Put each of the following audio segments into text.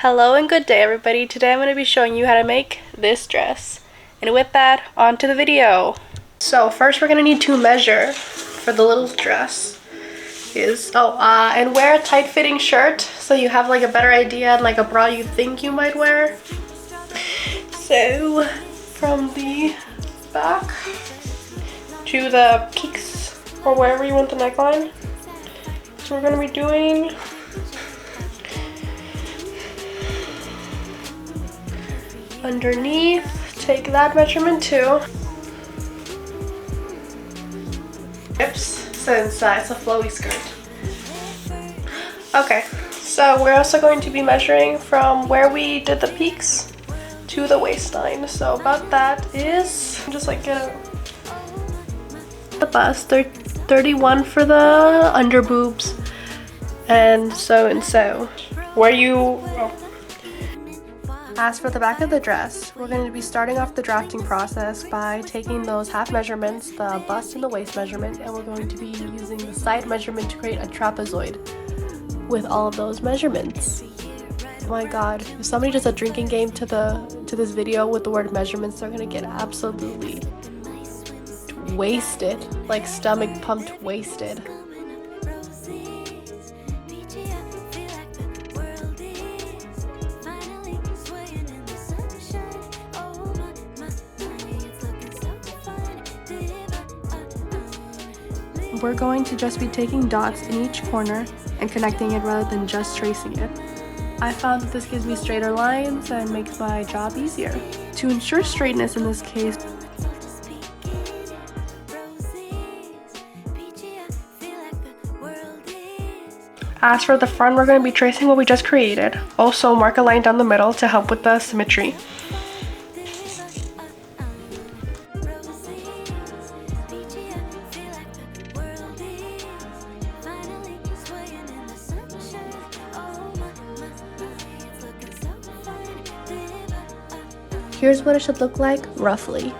Hello and good day everybody. Today I'm going to be showing you how to make this dress. And with that, on to the video. So first we're going to need to measure for the little dress. And wear a tight-fitting shirt so you have like a better idea and like a bra you think you might wear. So from the back to the peaks or wherever you want the neckline. So we're going to be doing underneath, take that measurement too. Hips, since it's a flowy skirt. Okay, so we're also going to be measuring from where we did the peaks to the waistline. So about that is just like the bust, 31 for the under boobs, and so. Where you As for the back of the dress, we're going to be starting off the drafting process by taking those half measurements, the bust and the waist measurement, and we're going to be using the side measurement to create a trapezoid with all of those measurements. Oh my god, if somebody does a drinking game to this video with the word measurements, they're going to get absolutely wasted, like stomach pumped wasted. We're going to just be taking dots in each corner and connecting it rather than just tracing it. I found that this gives me straighter lines and makes my job easier. To ensure straightness in this case, as for the front, we're going to be tracing what we just created. Also, mark a line down the middle to help with the symmetry. Here's what it should look like, roughly.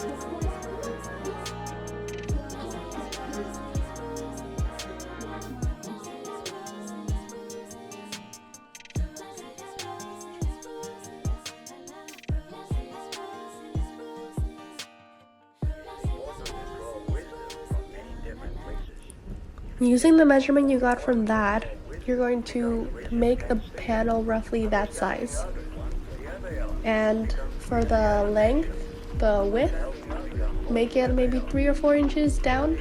Using the measurement you got from that, you're going to make the panel roughly that size. And for the length, the width, make it maybe 3 or 4 inches down.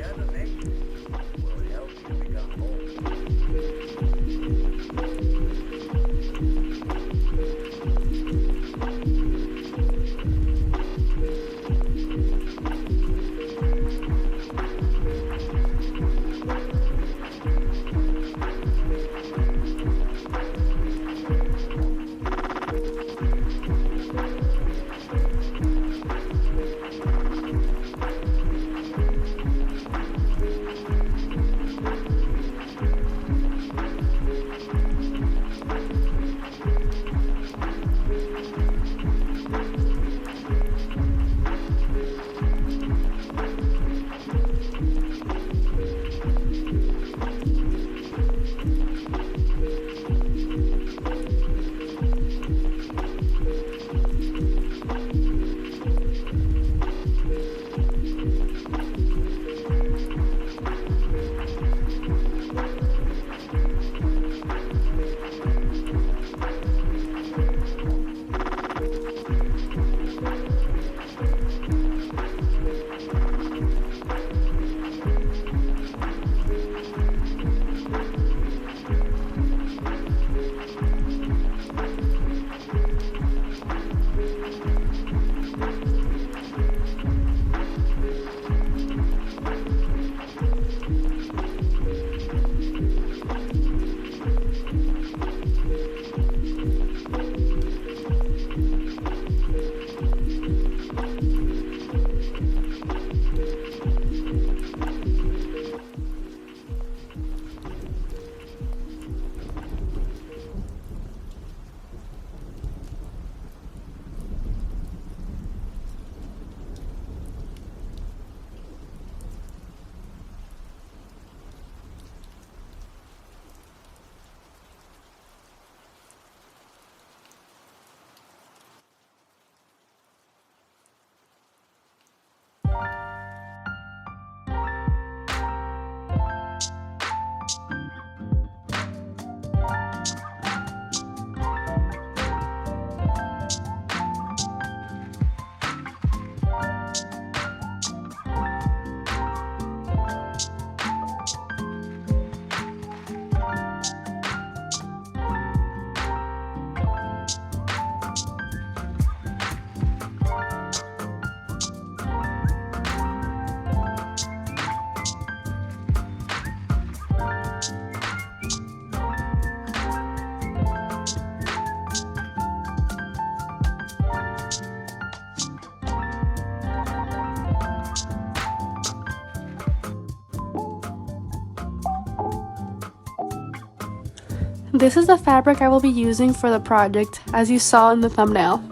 This is the fabric I will be using for the project, as you saw in the thumbnail.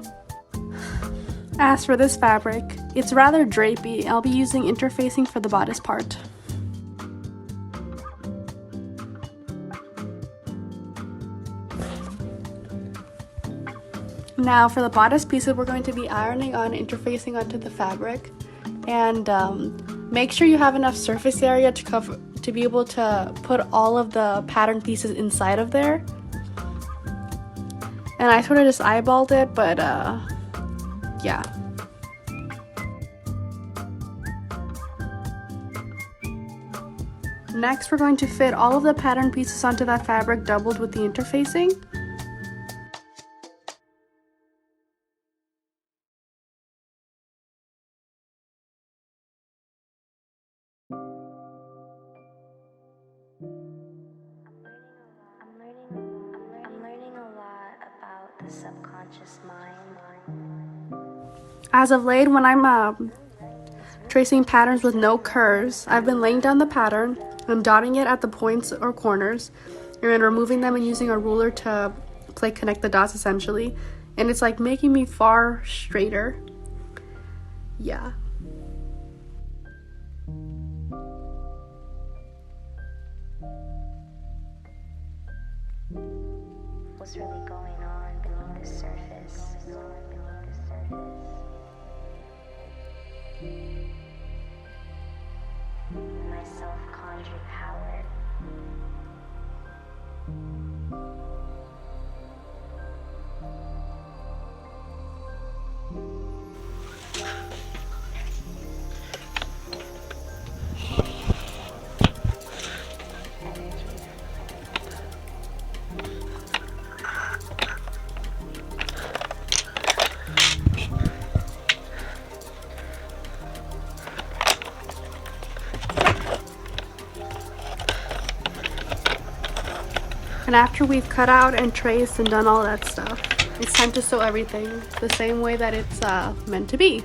As for this fabric, it's rather drapey. I'll be using interfacing for the bodice part. Now for the bodice pieces, we're going to be ironing on interfacing onto the fabric, and make sure you have enough surface area to be able to put all of the pattern pieces inside of there. And I sort of just eyeballed it, but yeah. Next, we're going to fit all of the pattern pieces onto that fabric doubled with the interfacing. Subconscious mind. As of late, when I'm tracing patterns with no curves, I've been laying down the pattern and dotting it at the points or corners, and then removing them and using a ruler to connect the dots essentially, and it's like making me far straighter. Yeah. What's really going on beneath the surface? My self-conjured power. And after we've cut out and traced and done all that stuff, it's time to sew everything the same way that it's meant to be.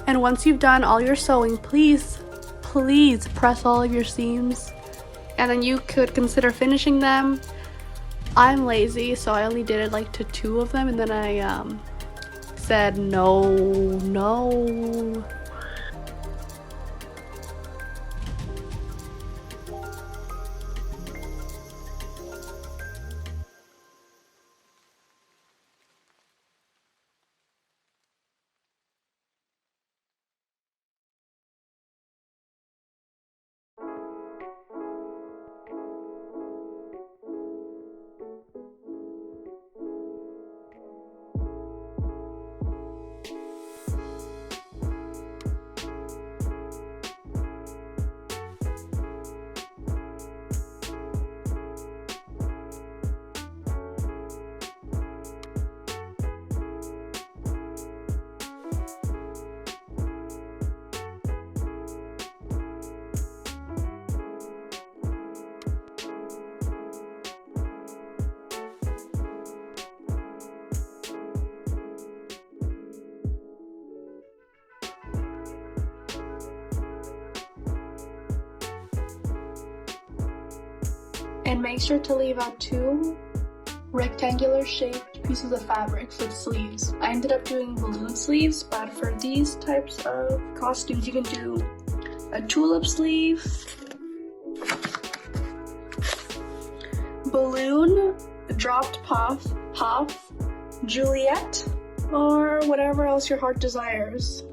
And once you've done all your sewing, please press all of your seams, and then you could consider finishing them. I'm lazy, so I only did it like to 2 of them, and then I said no. And make sure to leave out 2 rectangular shaped pieces of fabric for the sleeves. I ended up doing balloon sleeves, but for these types of costumes you can do a tulip sleeve, balloon, dropped puff, Juliet, or whatever else your heart desires.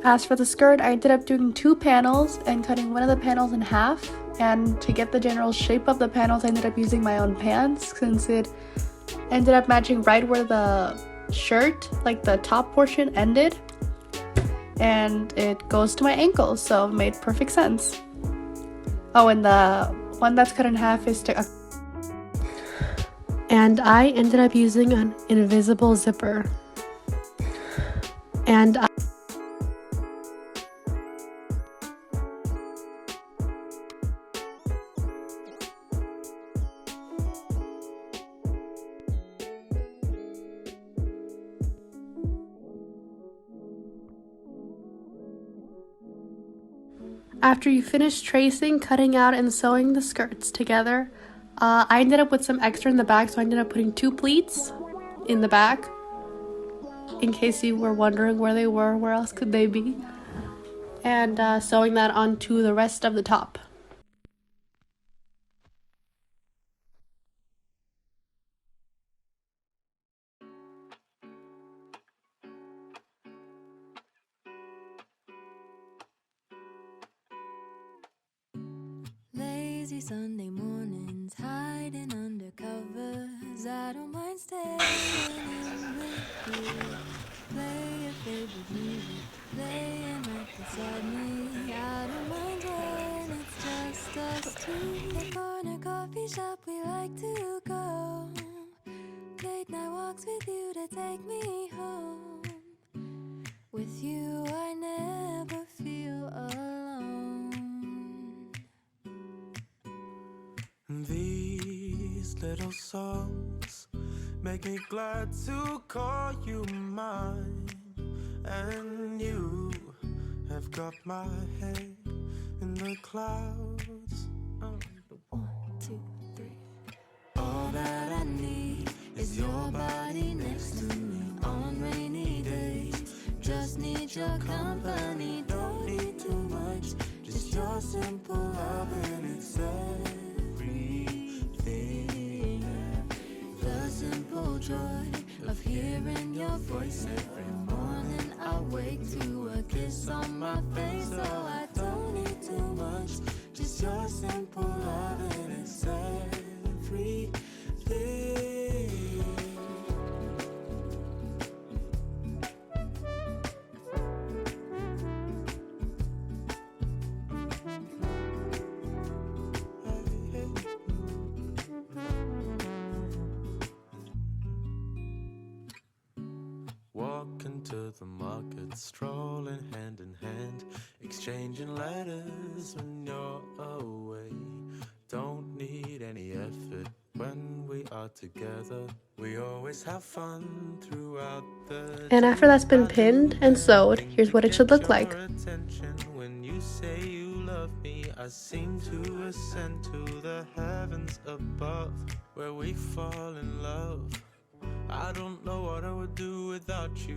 As for the skirt, I ended up doing 2 panels and cutting one of the panels in half, and to get the general shape of the panels I ended up using my own pants, since it ended up matching right where the shirt, like the top portion, ended. and it goes to my ankles, so it made perfect sense. Oh, and the one that's cut in half is to... And I ended up using an invisible zipper. And after you finish tracing, cutting out, and sewing the skirts together, I ended up with some extra in the back, so I ended up putting 2 pleats in the back. In case you were wondering where they were, where else could they be? And sewing that onto the rest of the top. Lazy Sunday mornings, hiding under covers. I don't mind staying in with you. Play your favorite music, playing right beside me. I don't mind when it's just us two. The corner coffee shop we like to go. Late night walks with you to take me home. With you I never feel alone. These little songs make me glad to call you mine. And you have got my head in the clouds. 1, 2, 3. All that I need is your body next to me on rainy days. Just need your company, don't need too much. Just your simple love and it's everything. The simple joy of hearing your voice every morning. I wake to a kiss on my face, so I don't need too much. Just your simple love and it's everything. Walking to the market, strolling hand in hand, exchanging letters when you're away. Don't need any effort when we are together. We always have fun throughout the And after that's been pinned and sewed, here's what it should look like. When you say you love me, I seem to ascend to the heavens above, where we fall in love. I don't know what I would do without you.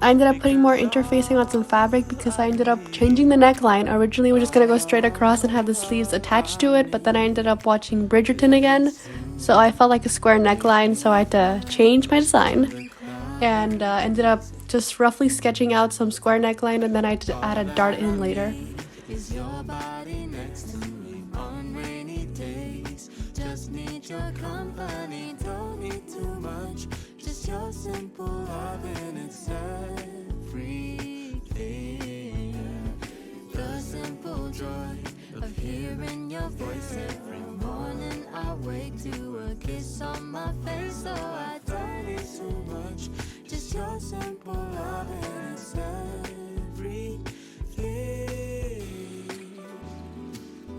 I ended up putting more interfacing on some fabric because I ended up changing the neckline. Originally, we were just going to go straight across and have the sleeves attached to it, but then I ended up watching Bridgerton again, so I felt like a square neckline, so I had to change my design. And ended up just roughly sketching out some square neckline, and then I had to add a dart in later. Is your body next to me on rainy days? Just need your company, don't need too much. Just your simple love and it's everything. The simple joy of hearing your voice every morning. I wake to a kiss on my face, so I don't need too much. Just your simple love and it's everything.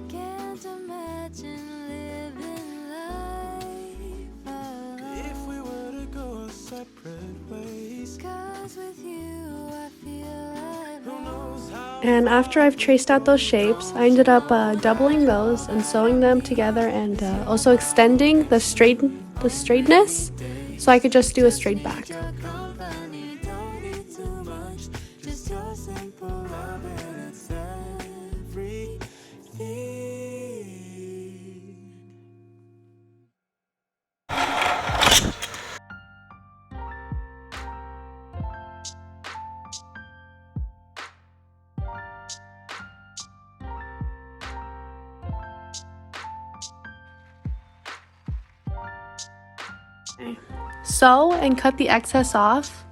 Can't imagine living life alone. If we were to go separate ways, 'Cause with you I feel like who knows how. And after I've traced out those shapes, I ended up doubling those and sewing them together, and also extending the straightness so I could just do a straight back. your company, don't need too much. Just your simple love and it's everything. Sew and cut the excess off.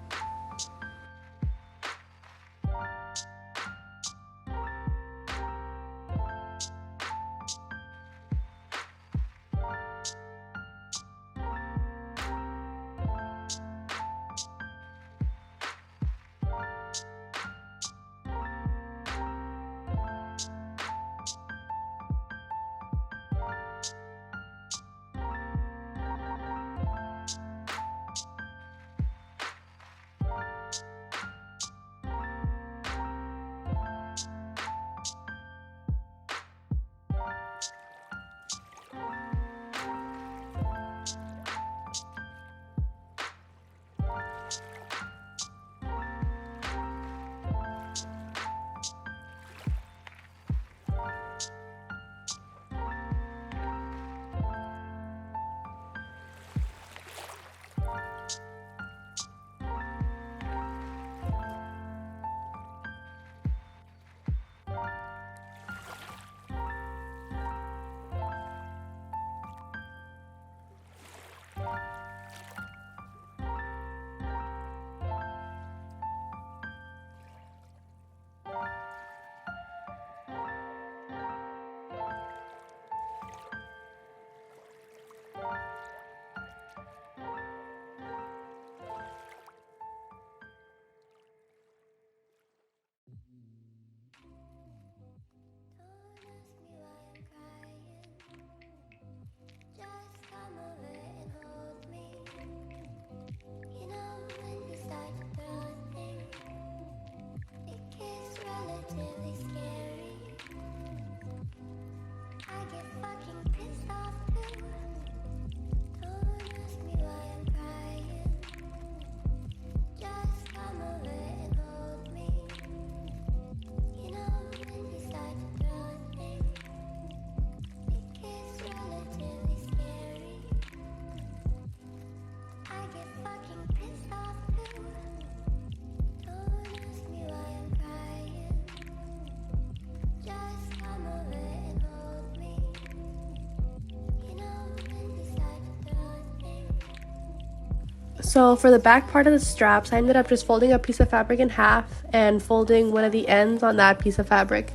So for the back part of the straps, I ended up just folding a piece of fabric in half and folding one of the ends on that piece of fabric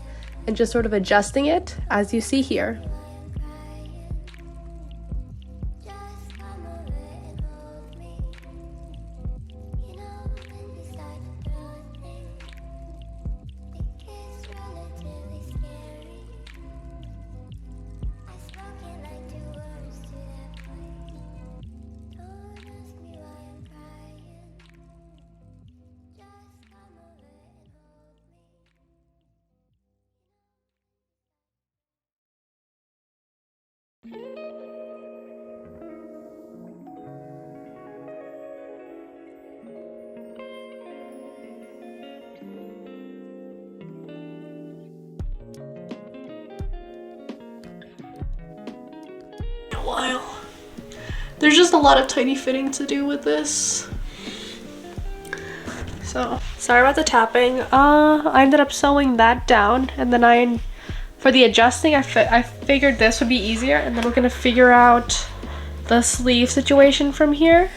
and just sort of adjusting it as you see here. While there's just a lot of tiny fitting to do with this, so sorry about the tapping. I ended up sewing that down, and then for the adjusting I figured this would be easier, and then we're gonna figure out the sleeve situation from here.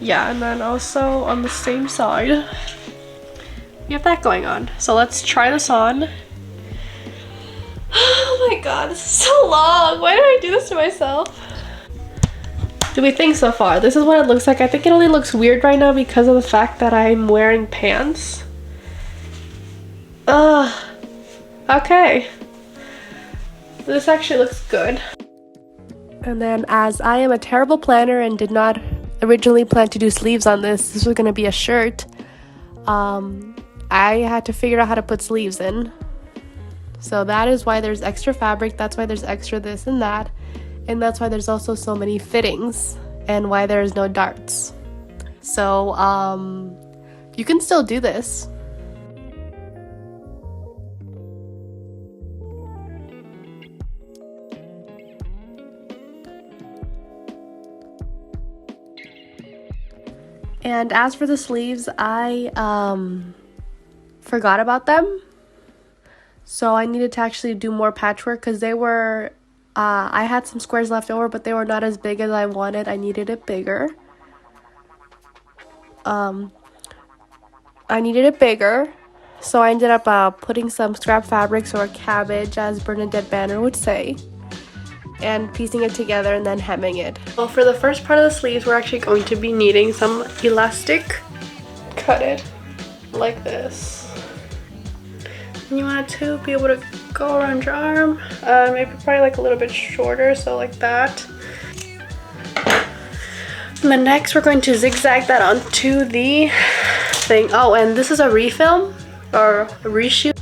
Yeah, and then also on the same side we have that going on. So let's try this on. Oh my god, this is so long. Why did I do this to myself? Do we think so far? This is what it looks like. I think it only looks weird right now because of the fact that I'm wearing pants. Okay. This actually looks good. And then, as I am a terrible planner and did not originally plan to do sleeves on this was going to be a shirt, I had to figure out how to put sleeves in. So that is why there's extra fabric, that's why there's extra this and that, and that's why there's also so many fittings, and why there's no darts. So you can still do this. And as for the sleeves, I forgot about them. So I needed to actually do more patchwork because they were, I had some squares left over, but they were not as big as I wanted. I needed it bigger. So I ended up putting some scrap fabrics or cabbage, as Bernadette Banner would say, and piecing it together and then hemming it. Well, for the first part of the sleeves, we're actually going to be needing some elastic. Cut it like this. You want it to be able to go around your arm, maybe probably like a little bit shorter, so like that. And then next we're going to zigzag that onto the thing. Oh, and this is a refilm or a reshoot.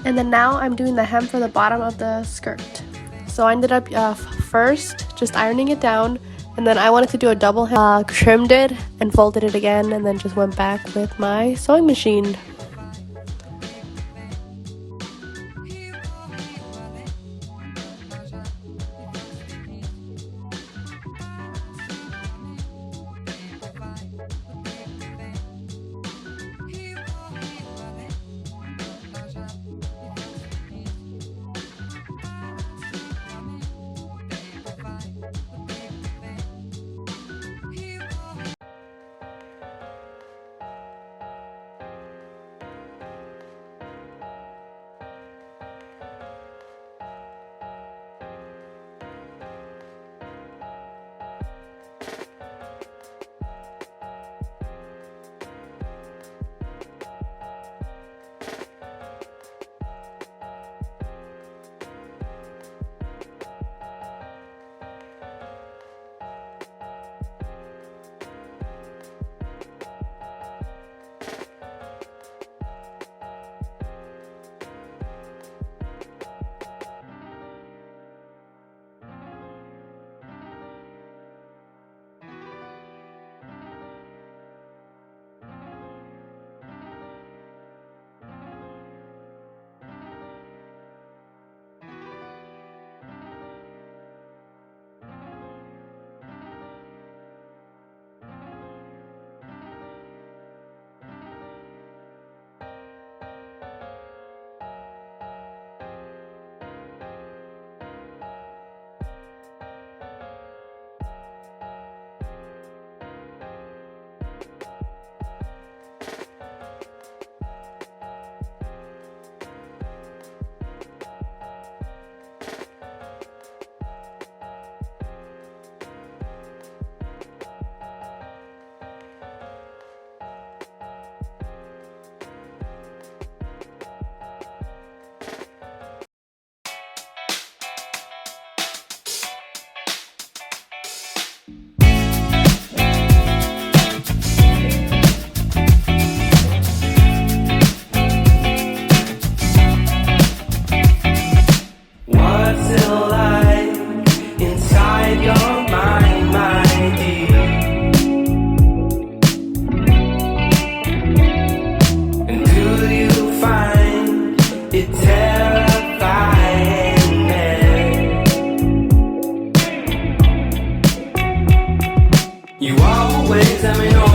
And then now I'm doing the hem for the bottom of the skirt. So I ended up first just ironing it down, and then I wanted to do a double hem, trimmed it and folded it again, and then just went back with my sewing machine. You always let me know